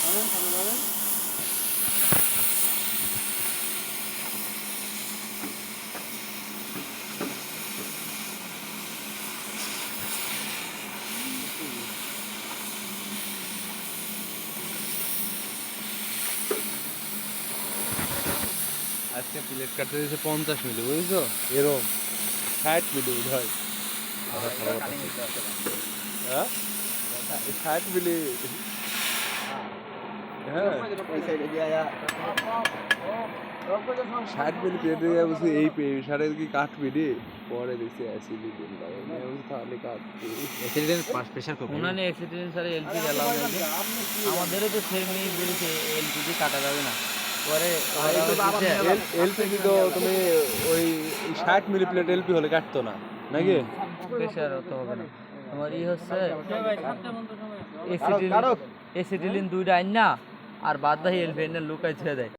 আজকে প্লেট কাটতে দিয়েছে 50 মিলি, বুঝছো? এরকম 60 মিলি হয়। হ্যাঁ 60 মিলি। হ্যাঁ 60 মিলি প্লেট দিয়ে বলছি এই সারে কি কাটবি রে? পরে দেখছি অ্যাসিডিটি তাহলে কাটবি। অ্যাসিডেন্ট প্রেসার কুকার উনানে অ্যাক্সিডেন্ট স্যার এলপি এলাও নাই যে আমাদেরও তো সেমই বলেছে এলপিজি কাটা যাবে না। পরে এলপিজি তো তুমি ওই 60 মিলি প্লেট এলপি হলে কাটতো না নাকি? প্রেসার অত হবে না। তোমার হচ্ছে এসিটিলিন 2টা আইন না আর বাদ বাকি এলপি লুকাই ছেড়ে দেয়।